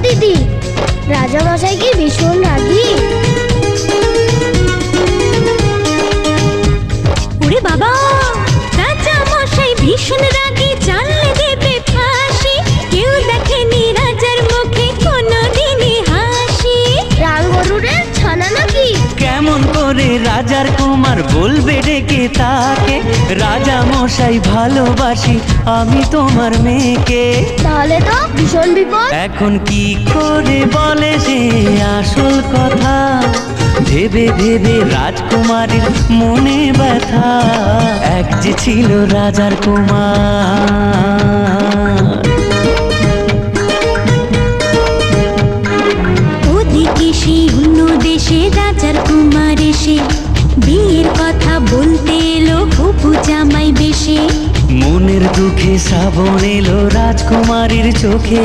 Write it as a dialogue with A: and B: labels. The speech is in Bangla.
A: দিদি, রাজা মশাই কি ভীষণ রাগী?
B: ওরে বাবা, রাজা মশাই ভীষণ রাগী, জানলে দেবে ফাঁসি। কেউ দেখেনি রাজার মুখে কোনোদিনই হাসি।
A: রাম গরুরের ছানা নাকি?
C: কেমন করে রাজার কুমার বলবে ডেকে তাকে, রাজা মশাই ভালোবাসি আমি তোমার মেয়েকে।
A: তাহলে তো ভীষণ বিপদ।
C: এখন কি করে বলে সে আসল কথা, ভেবে ভেবে রাজকুমারীর মনে ব্যথা। এক যে ছিল রাজার কুমার।
B: ওদিকে সেই অন্য দেশে রাজার কুমার এসে বিয়ের কথা বলতে এলো হবু জামাই বেশে।
C: মনের দুঃখে শ্রাবণ এলো রাজকুমারীর চোখে।